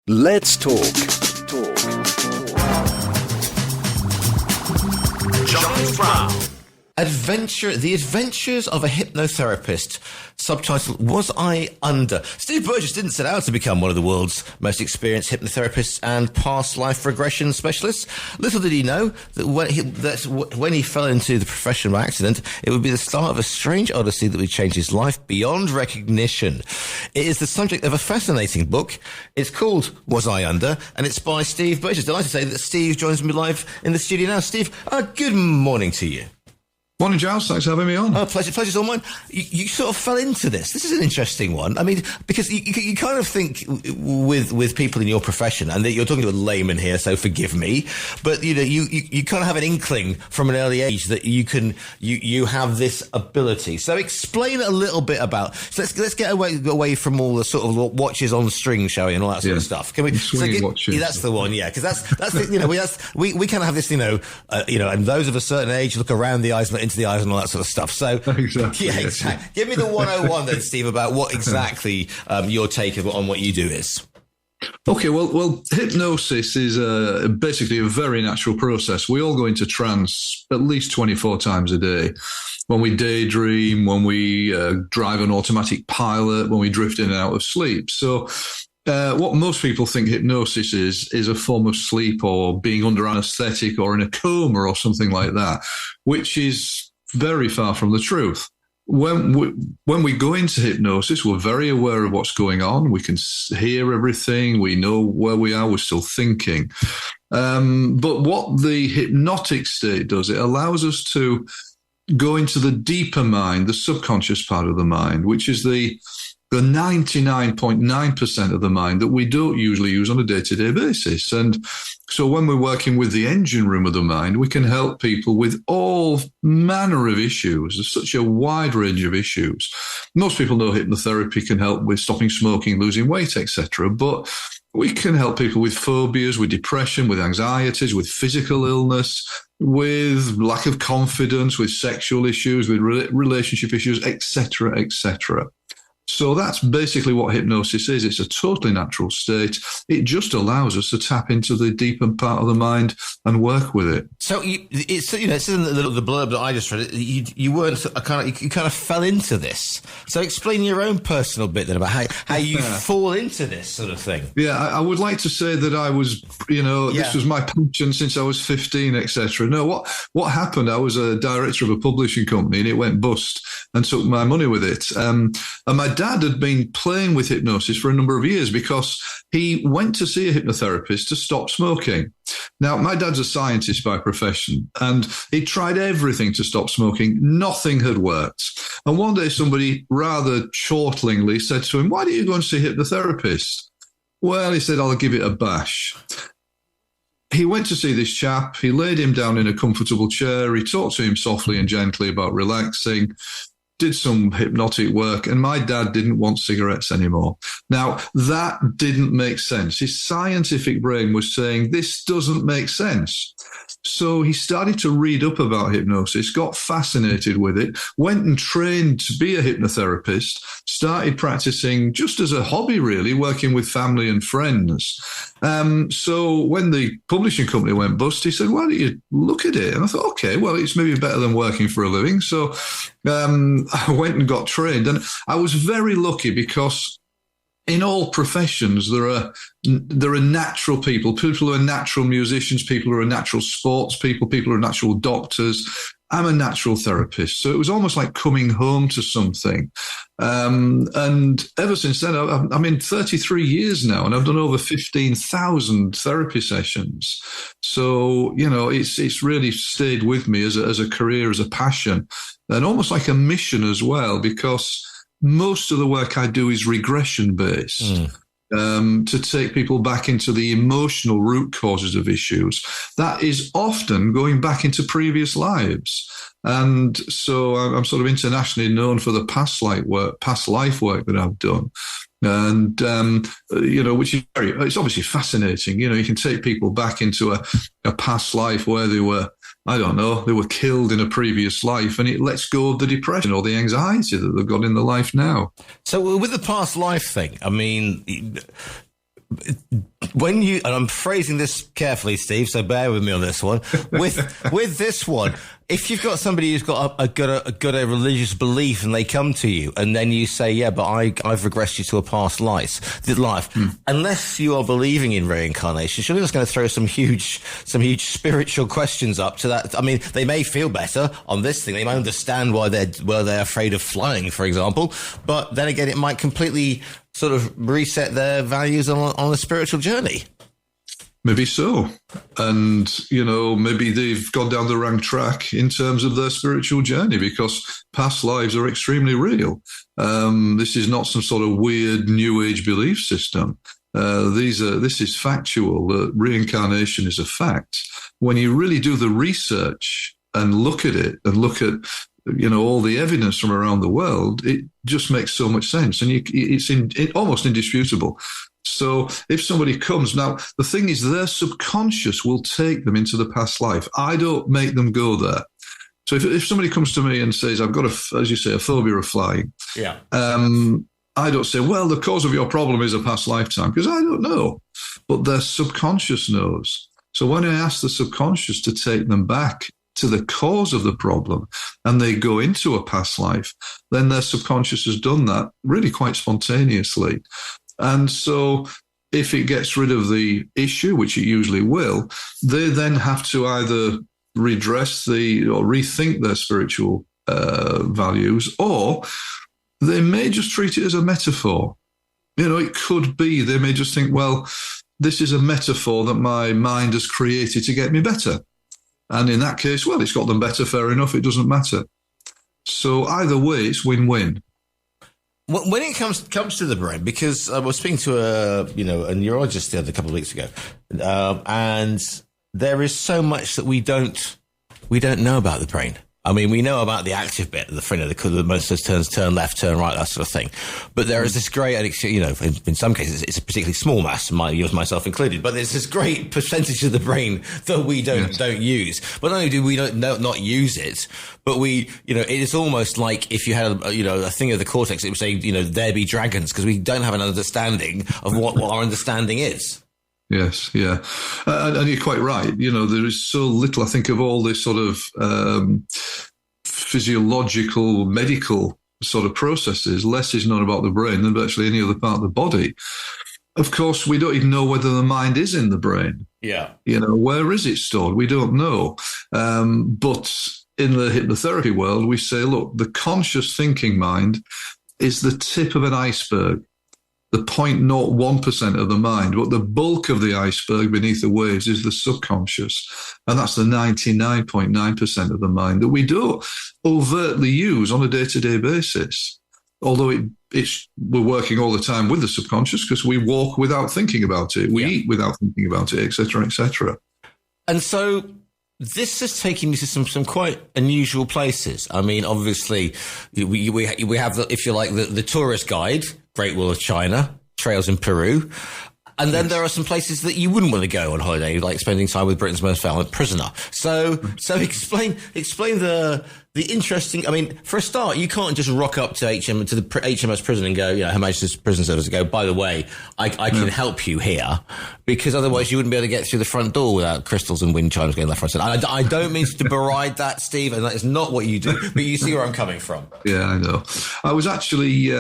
Let's talk. Giles Brown. The Adventures of a Hypnotherapist, subtitled Was I Under? Steve Burgess didn't set out to become one of the world's most experienced hypnotherapists and past life regression specialists. Little did he know that when he fell into the profession by accident, it would be the start of a strange odyssey that would change his life beyond recognition. It is the subject of a fascinating book. It's called Was I Under? And it's by Steve Burgess. Delighted to say that Steve joins me live in the studio now. Steve, good morning to you. Morning, Giles. Thanks for having me on. Oh, pleasure's all mine. You sort of fell into this. This is an interesting one. I mean, because you kind of think with people in your profession, and you're talking to a layman here, so forgive me, but you kind of have an inkling from an early age that you have this ability. So explain a little bit about. So let's get away from all the sort of watches on string, shall we, and all that sort of stuff. Can we? Watches. Yeah, that's the one. Yeah, because that's we kind of have this and those of a certain age look around the eyes, into the eyes and all that sort of stuff. So, exactly. Yeah, exactly. Give me the 101 then, Steve, about what exactly your take on what you do is. Okay, well, hypnosis is basically a very natural process. We all go into trance at least 24 times a day. When we daydream, when we drive an automatic pilot, when we drift in and out of sleep. So what most people think hypnosis is a form of sleep or being under anesthetic or in a coma or something like that, which is very far from the truth. When we go into hypnosis, we're very aware of what's going on. We can hear everything. We know where we are. We're still thinking. But what the hypnotic state does, it allows us to go into the deeper mind, the subconscious part of the mind, which is the 99.9% of the mind that we don't usually use on a day-to-day basis. And so when we're working with the engine room of the mind, we can help people with all manner of issues. There's such a wide range of issues. Most people know hypnotherapy can help with stopping smoking, losing weight, etc. But we can help people with phobias, with depression, with anxieties, with physical illness, with lack of confidence, with sexual issues, with relationship issues, etc., etc. So that's basically what hypnosis is. It's a totally natural state. It just allows us to tap into the deeper part of the mind and work with it. So it's in the blurb that I just read. You kind of fell into this. So explain your own personal bit then about how you fall into this sort of thing. Yeah, I would like to say that I was, this was my passion since I was 15, etc. No, what happened? I was a director of a publishing company and it went bust and took my money with it. And my dad had been playing with hypnosis for a number of years because he went to see a hypnotherapist to stop smoking. Now, my dad's a scientist by profession, and he tried everything to stop smoking. Nothing had worked. And one day somebody rather chortlingly said to him, "Why don't you go and see a hypnotherapist?" Well, he said, "I'll give it a bash." He went to see this chap. He laid him down in a comfortable chair. He talked to him softly and gently about relaxing, did some hypnotic work, and my dad didn't want cigarettes anymore. Now, that didn't make sense. His scientific brain was saying, this doesn't make sense. So he started to read up about hypnosis, got fascinated with it, went and trained to be a hypnotherapist, started practicing just as a hobby, really, working with family and friends. So when the publishing company went bust, he said, "Why don't you look at it?" And I thought, okay, well, it's maybe better than working for a living. So I went and got trained. And I was very lucky because in all professions, there are natural people who are natural musicians, people who are natural sports people who are natural doctors. I'm a natural therapist. So it was almost like coming home to something. And ever since then, I'm in 33 years now, and I've done over 15,000 therapy sessions. So, it's really stayed with me as a career, as a passion, and almost like a mission as well, because most of the work I do is regression based. To take people back into the emotional root causes of issues. That is often going back into previous lives. And so I'm sort of internationally known for the past life work that I've done. And, which is it's obviously fascinating. You can take people back into a past life where they were, they were killed in a previous life, and it lets go of the depression or the anxiety that they've got in their life now. So with the past life thing, I mean, when you, and I'm phrasing this carefully, Steve, so bear with me on this one. With this one, if you've got somebody who's got a religious belief and they come to you and then you say, yeah, but I've regressed you to a past life, unless you are believing in reincarnation, surely that's going to throw some huge spiritual questions up to that. I mean, they may feel better on this thing. They may understand why they're afraid of flying, for example. But then again, it might completely sort of reset their values on a spiritual journey. Maybe so. And, maybe they've gone down the wrong track in terms of their spiritual journey, because past lives are extremely real. This is not some sort of weird new age belief system. This is factual. Reincarnation is a fact. When you really do the research and look at it and look at all the evidence from around the world, it just makes so much sense. And it's almost indisputable. So if somebody comes, now the thing is their subconscious will take them into the past life. I don't make them go there. So if somebody comes to me and says, I've got, as you say, a phobia of flying, I don't say, well, the cause of your problem is a past lifetime, because I don't know. But their subconscious knows. So when I ask the subconscious to take them back to the cause of the problem and they go into a past life, then their subconscious has done that really quite spontaneously. And so if it gets rid of the issue, which it usually will, they then have to either redress or rethink their spiritual values, or they may just treat it as a metaphor. It could be they may just think, well, this is a metaphor that my mind has created to get me better. And in that case, well, it's got them better, fair enough, it doesn't matter. So either way, it's win-win. When it comes to the brain, because I was speaking to a neurologist the other couple of weeks ago, and there is so much that we don't know about the brain. I mean, we know about the active bit, the front of the most of those turn left, turn right, that sort of thing. But there is this great, in some cases, it's a particularly small mass, myself included, but there's this great percentage of the brain that we don't use. But not only do we not use it, but it is almost like if you had a thing of the cortex, it would say, there be dragons, because we don't have an understanding of what our understanding is. Yes, yeah. And you're quite right. There is so little, I think, of all this sort of physiological, medical sort of processes. Less is known about the brain than virtually any other part of the body. Of course, we don't even know whether the mind is in the brain. Yeah. Where is it stored? We don't know. But in the hypnotherapy world, we say, look, the conscious thinking mind is the tip of an iceberg. The 0.01% of the mind, but the bulk of the iceberg beneath the waves is the subconscious. And that's the 99.9% of the mind that we don't overtly use on a day-to-day basis. Although we're working all the time with the subconscious, because we walk without thinking about it. We eat without thinking about it, et cetera, et cetera. And so this has taken you to some quite unusual places. I mean, obviously, we have, if you like, the tourist guide, Great Wall of China, trails in Peru. And then there are some places that you wouldn't want to go on holiday, like spending time with Britain's most violent prisoner. So explain the interesting. I mean, for a start, you can't just rock up to the HMS prison and go, Her Majesty's Prison Service, and go, by the way, I can help you here, because otherwise you wouldn't be able to get through the front door without crystals and wind chimes going left, right, center. I don't mean to beride that, Steve, and that is not what you do, but you see where I'm coming from. Yeah, I know. I was actually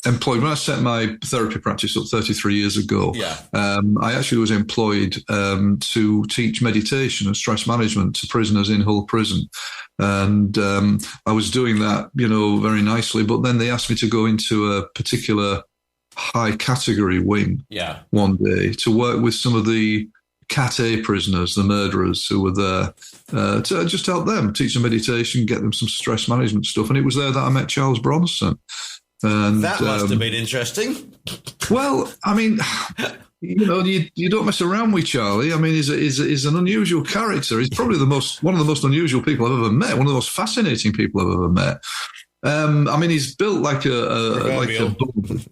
employed when I set my therapy practice up 33 years ago. I actually was employed to teach meditation and stress management to prisoners in Hull Prison, and I was doing that, very nicely. But then they asked me to go into a particular high category wing one day to work with some of the Cat A prisoners, the murderers who were there, to just help them, teach them meditation, get them some stress management stuff. And it was there that I met Charles Bronson. And that must have been interesting. Well, I mean, you don't mess around with Charlie. I mean, he's an unusual character. He's probably one of the most unusual people I've ever met. One of the most fascinating people I've ever met. I mean, he's built like a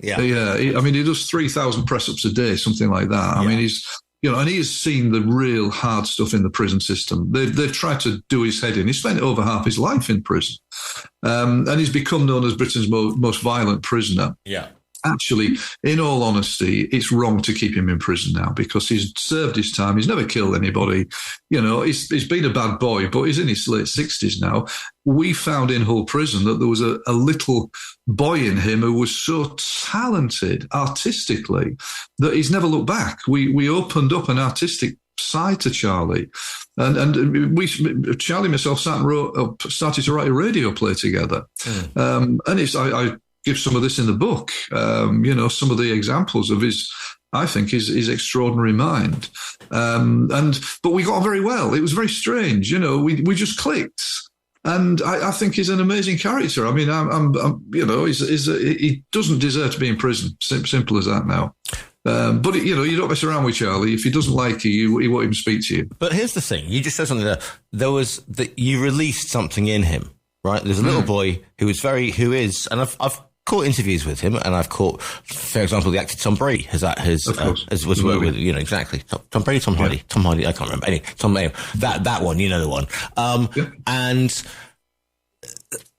I mean, he does 3,000 press-ups a day, something like that. I mean, he's. And he has seen the real hard stuff in the prison system. They've tried to do his head in. He spent over half his life in prison. And he's become known as Britain's most violent prisoner. Yeah. actually, in all honesty, it's wrong to keep him in prison now because he's served his time. He's never killed anybody. He's been a bad boy, but he's in his late 60s now. We found in Hull prison that there was a little boy in him who was so talented artistically that he's never looked back. We opened up an artistic side to Charlie, and Charlie and myself started to write a radio play together. And I give some of this in the book, some of the examples of his extraordinary mind. But we got on very well. It was very strange. We just clicked. And I think he's an amazing character. I mean, he doesn't deserve to be in prison. Simple as that now. But you don't mess around with Charlie. If he doesn't like you, he won't even speak to you. But here's the thing: you just said something you released something in him, right? There's a little boy who is, and I've caught interviews with him, and I've caught, for example, the actor Tom Brady was worked with, exactly. Tom Brady, Tom Hardy, I can't remember. Anyway, that one, the one. And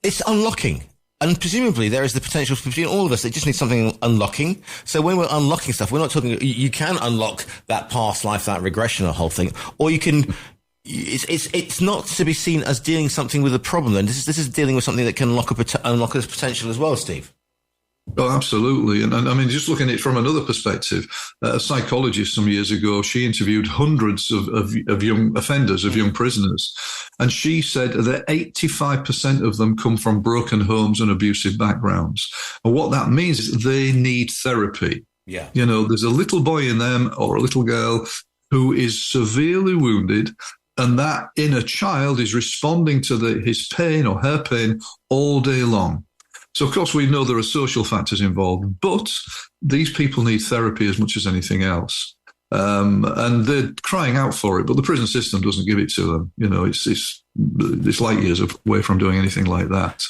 it's unlocking. And presumably there is the potential between all of us. It just needs something unlocking. So when we're unlocking stuff, we're not talking, you can unlock that past life, that regression, the whole thing, or you can, it's not to be seen as dealing something with a problem. Then this is dealing with something that can unlock its potential as well, Steve. Oh, absolutely. And I mean, just looking at it from another perspective, a psychologist some years ago, she interviewed hundreds of young offenders, of young prisoners. And she said that 85% of them come from broken homes and abusive backgrounds. And what that means is they need therapy. Yeah. There's a little boy in them or a little girl who is severely wounded, and that inner child is responding to his pain or her pain all day long. So, of course, we know there are social factors involved, but these people need therapy as much as anything else. And they're crying out for it, but the prison system doesn't give it to them. It's light years away from doing anything like that.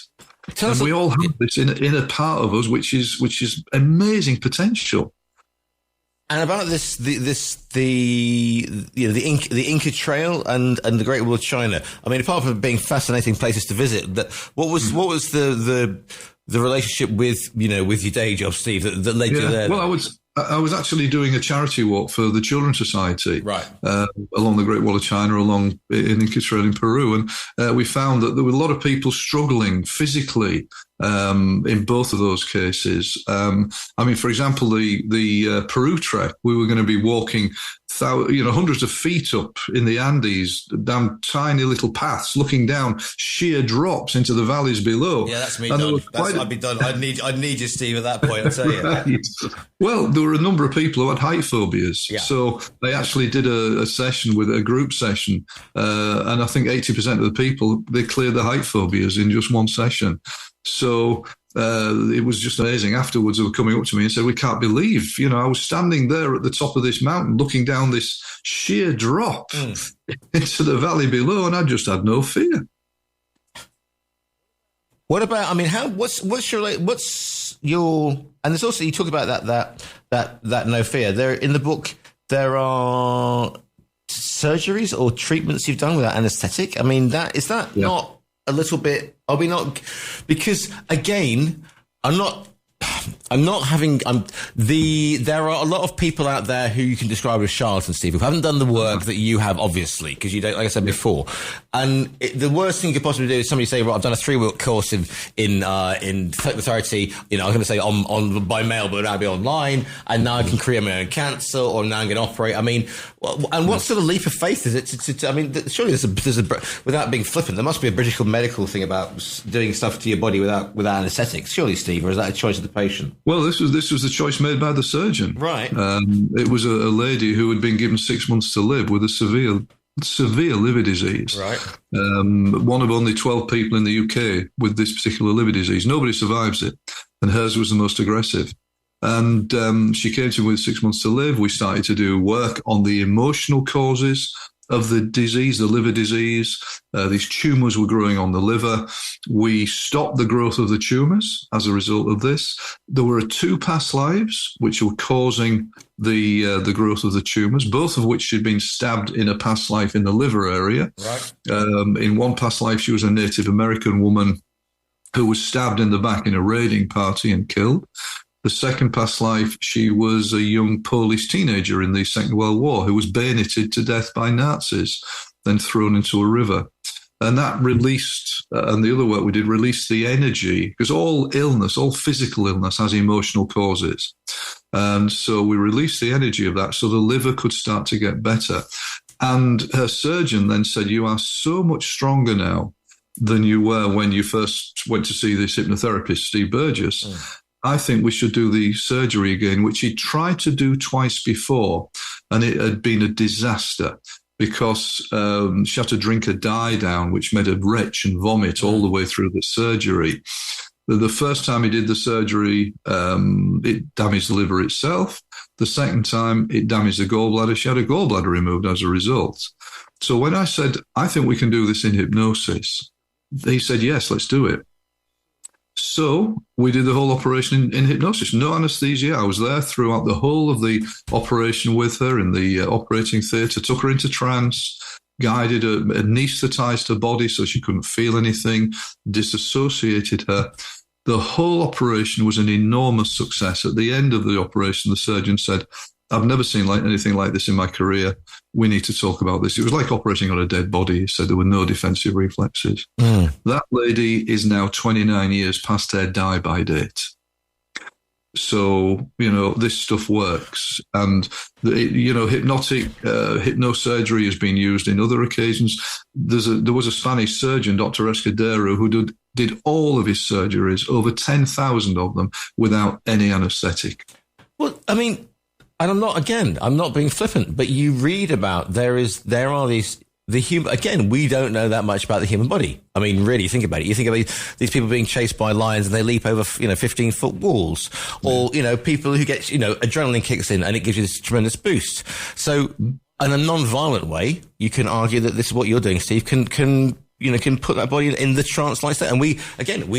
And we all have this inner part of us, which is amazing potential. And about the Inca Trail and the Great Wall of China. I mean, apart from being fascinating places to visit, what was the relationship with your day job, Steve, that led you there? Well, I was actually doing a charity walk for the Children's Society, right, along the Great Wall of China, along in Inca Trail in Peru, and we found that there were a lot of people struggling physically in both of those cases. I mean, for example, the Peru trek, we were going to be walking hundreds of feet up in the Andes, down tiny little paths, looking down sheer drops into the valleys below. Yeah, that's me done. I'd be done. I'd need you, Steve, at that point, I'll tell you. Right. Well, there were a number of people who had height phobias. Yeah. So they actually did a session with a group session. And I think 80% of the people, they cleared the height phobias in just one session. So it was just amazing. Afterwards, they were coming up to me and said, "We can't believe, I was standing there at the top of this mountain looking down this sheer drop into the valley below, and I just had no fear." What about, I mean, what's your, and there's also, you talk about that no fear. There in the book, there are surgeries or treatments you've done without anesthetic. I mean, is that not a little bit, are we not, because again, there are a lot of people out there who you can describe as charlatans, Steve, who haven't done the work that you have, obviously, because you don't, like I said before. And the worst thing you could possibly do is somebody say, "Well, I've done a 3-week course in hypnotherapy. I was going to say on by mail, but now it'll be online, and now I can create my own cancer, or now I'm going to operate." I mean, and what sort of leap of faith is it? I mean, surely there's a without being flippant, there must be a British medical thing about doing stuff to your body without anaesthetics, surely, Steve, or is that a choice of the patient? Well, this was the choice made by the surgeon. Right. It was a lady who had been given 6 months to live with a severe liver disease. Right. One of only 12 people in the UK with this particular liver disease. Nobody survives it, and hers was the most aggressive. And she came to me with 6 months to live. We started to do work on the emotional causes of the disease, the liver disease. These tumours were growing on the liver. We stopped the growth of the tumours as a result of this. There were 2 past lives which were causing the growth of the tumours, both of which had been stabbed in a past life in the liver area. Right. In one past life, she was a Native American woman who was stabbed in the back in a raiding party and killed. The second past life, she was a young Polish teenager in the Second World War who was bayoneted to death by Nazis, then thrown into a river. And that released, and the other work we did, released the energy, because all illness, all physical illness has emotional causes. And so we released the energy of that so the liver could start to get better. And her surgeon then said, you are so much stronger now than you were when you first went to see this hypnotherapist, Steve Burgess. I think we should do the surgery again, which he tried to do twice before, and it had been a disaster because she had to drink a dye down, which made her retch and vomit all the way through the surgery. The first time he did the surgery, it damaged the liver itself. The second time, it damaged the gallbladder. She had a gallbladder removed as a result. So when I said, I think we can do this in hypnosis, he said, yes, let's do it. So we did the whole operation in hypnosis, no anesthesia. I was there throughout the whole of the operation with her in the operating theatre, took her into trance, guided her, anesthetized her body so she couldn't feel anything, disassociated her. The whole operation was an enormous success. At the end of the operation, the surgeon said, I've never seen anything like this in my career. We need to talk about this. It was like operating on a dead body. He said there were no defensive reflexes. That lady is now 29 years past her die-by date. So, this stuff works. And, hypnosurgery has been used in other occasions. There was a Spanish surgeon, Dr. Escudero, who did all of his surgeries, over 10,000 of them, without any anesthetic. Well, I mean, and I'm not being flippant, but you read about there are these, the human, again, we don't know that much about the human body. I mean, really, think about it. You think about these people being chased by lions and they leap over, 15-foot walls, or, people who get, adrenaline kicks in and it gives you this tremendous boost. So in a non-violent way, you can argue that this is what you're doing, Steve, can put that body in the trance-like state. And we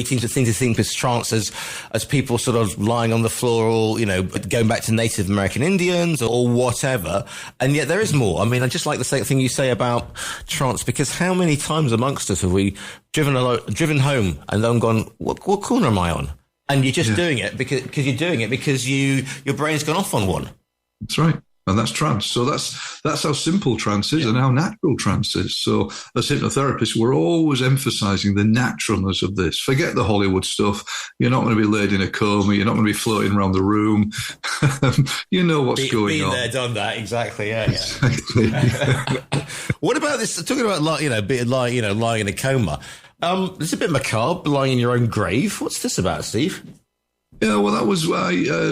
seem to think of trance as people sort of lying on the floor or, going back to Native American Indians or whatever. And yet there is more. I mean, I just like the same thing you say about trance, because how many times amongst us have we driven home and then gone, what corner am I on? And you're just doing it because you're doing it because your brain's gone off on one. That's right. And that's trance. So that's how simple trance is and how natural trance is. So as hypnotherapists, we're always emphasizing the naturalness of this. Forget the Hollywood stuff. You're not going to be laid in a coma. You're not going to be floating around the room. You know what's going on. Been there, done that. Exactly. Yeah. Exactly. What about this? Talking about lying in a coma. It's a bit macabre, lying in your own grave. What's this about, Steve? Yeah, well, that was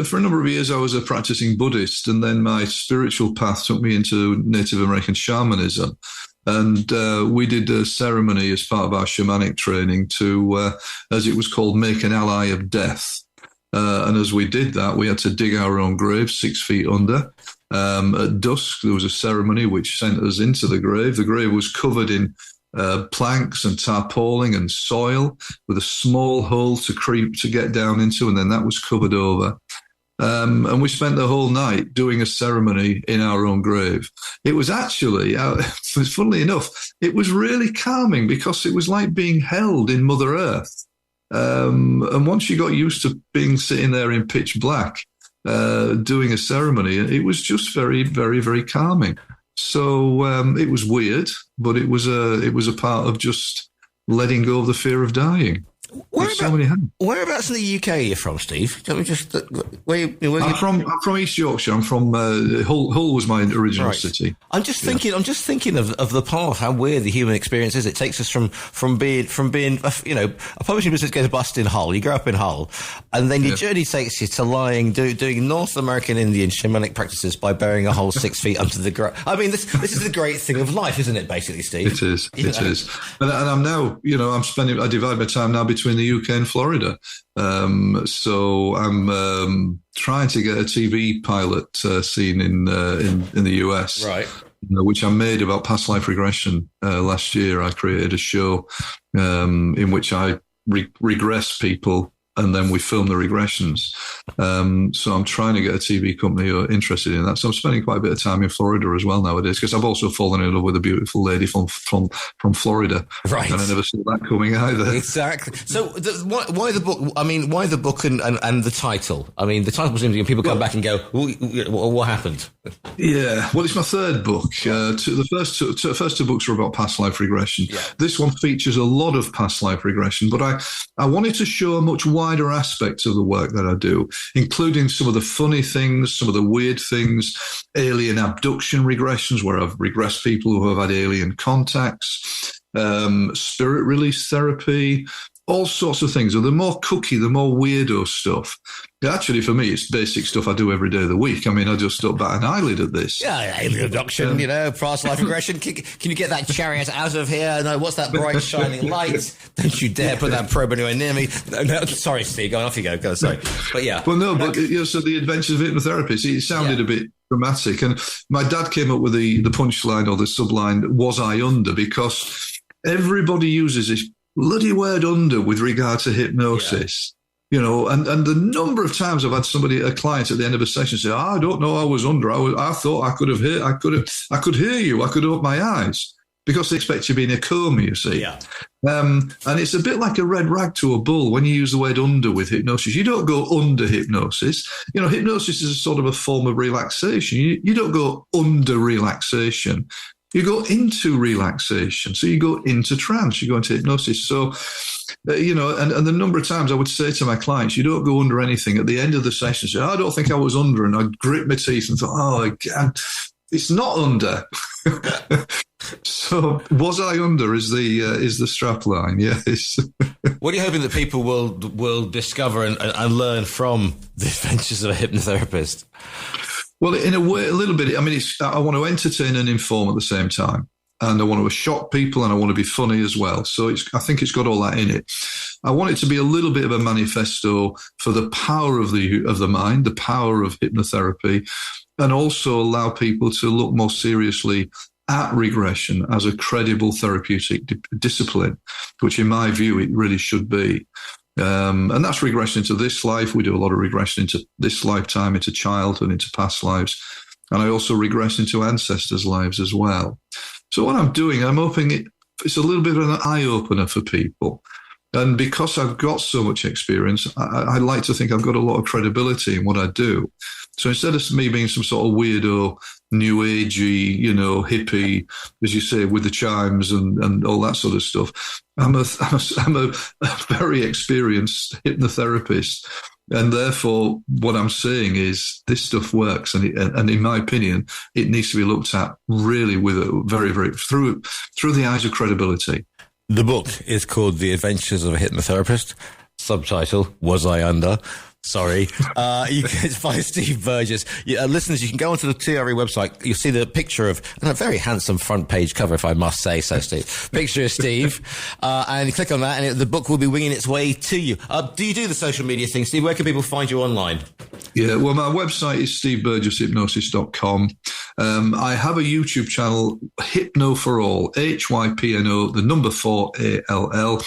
for a number of years I was a practicing Buddhist, and then my spiritual path took me into Native American shamanism. And we did a ceremony as part of our shamanic training to, as it was called, make an ally of death. And as we did that, we had to dig our own grave 6 feet under. At dusk, there was a ceremony which sent us into the grave. The grave was covered in planks and tarpaulin and soil with a small hole to get down into, and then that was covered over. And we spent the whole night doing a ceremony in our own grave. It was actually, funnily enough, it was really calming because it was like being held in Mother Earth. And once you got used to sitting there in pitch black, doing a ceremony, it was just very, very, very calming. So it was weird, but it was a part of just letting go of the fear of dying. Whereabouts in the UK are you from, Steve? Tell me just I'm from East Yorkshire. I'm from Hull was my original city. I'm just thinking of the path, how weird the human experience is. It takes us from being a publishing business goes bust in Hull. You grow up in Hull, and then your journey takes you to doing North American Indian shamanic practices by burying a hole 6 feet under the ground. I mean, this is the great thing of life, isn't it? Basically, Steve. It is. It is. And I'm now, I divide my time now between the UK and Florida. So I'm trying to get a TV pilot scene in the US, right? Which I made about past life regression last year. I created a show in which I regress people and then we film the regressions. So I'm trying to get a TV company who are interested in that. So I'm spending quite a bit of time in Florida as well nowadays, because I've also fallen in love with a beautiful lady from Florida. Right. And I never saw that coming either. Exactly. So why the book? I mean, why the book and the title? I mean, the title was interesting. People come back and go, what happened? Yeah. Well, it's my third book. The first two books were about past life regression. Yeah. This one features a lot of past life regression, but I wanted to show a much wider aspect of the work that I do, including some of the funny things, some of the weird things, alien abduction regressions, where I've regressed people who have had alien contacts, spirit release therapy, all sorts of things. So the more kooky, the more weirdo stuff. Actually, for me, it's basic stuff I do every day of the week. I mean, I just don't bat an eyelid at this. Yeah, alien abduction, past life regression. Can you get that chariot out of here? No, what's that bright shining light? Don't you dare put that probe anywhere near me. No, sorry, Steve, go on, off you go. Sorry. But yeah. Well, no, but so the Adventures of Hypnotherapist, it sounded a bit dramatic. And my dad came up with the punchline or the subline, was I under? Because everybody uses this bloody word under with regard to hypnosis. And the number of times I've had a client at the end of a session say, I don't know, I was under. I thought I could hear you. I could open my eyes, because they expect you to be in a coma, you see. Yeah. And it's a bit like a red rag to a bull when you use the word under with hypnosis. You don't go under hypnosis. Hypnosis is a sort of a form of relaxation. You don't go under relaxation. You go into relaxation. So you go into trance, you go into hypnosis. So, and the number of times I would say to my clients, you don't go under anything. At the end of the session, say, I don't think I was under. And I'd grit my teeth and thought, it's not under. So was I under is the strap line. Yes. What are you hoping that people will discover and learn from the Adventures of a Hypnotherapist? Well, in a way, a little bit. I mean, I want to entertain and inform at the same time, and I want to shock people, and I want to be funny as well. So I think it's got all that in it. I want it to be a little bit of a manifesto for the power of the mind, the power of hypnotherapy, and also allow people to look more seriously at regression as a credible therapeutic discipline, which in my view it really should be. And that's regression into this life. We do a lot of regression into this lifetime, into childhood, into past lives. And I also regress into ancestors' lives as well. So what I'm doing, I'm hoping it's a little bit of an eye-opener for people. And because I've got so much experience, I like to think I've got a lot of credibility in what I do. So instead of me being some sort of weirdo, new agey, hippie, as you say, with the chimes and all that sort of stuff, I'm a very experienced hypnotherapist. And therefore, what I'm saying is this stuff works. And in my opinion, it needs to be looked at really with a very, very through the eyes of credibility. The book is called The Adventures of a Hypnotherapist. Subtitle, Was I Under? Sorry. It's by Steve Burgess. Listeners, you can go onto the TRE website. You'll see the picture of a very handsome front page cover, if I must say so, Steve. Picture of Steve. And you click on that, and the book will be winging its way to you. Do you do the social media thing, Steve? Where can people find you online? Yeah, well, my website is steveburgesshypnosis.com. I have a YouTube channel, Hypno for All, HYPNO, the number 4 ALL.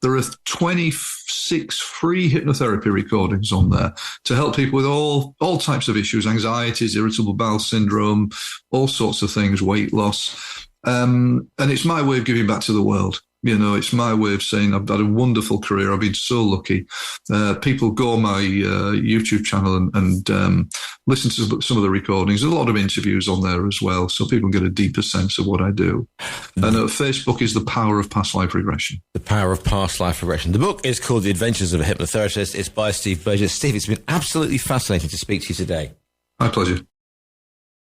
There are 26 free hypnotherapy recordings on there to help people with all types of issues, anxieties, irritable bowel syndrome, all sorts of things, weight loss. And it's my way of giving back to the world. It's my way of saying I've had a wonderful career. I've been so lucky. People go on my YouTube channel and listen to some of the recordings. There's a lot of interviews on there as well, so people get a deeper sense of what I do. And Facebook is The Power of Past Life Regression. The Power of Past Life Regression. The book is called The Adventures of a Hypnotherapist. It's by Steve Burgess. Steve, it's been absolutely fascinating to speak to you today. My pleasure.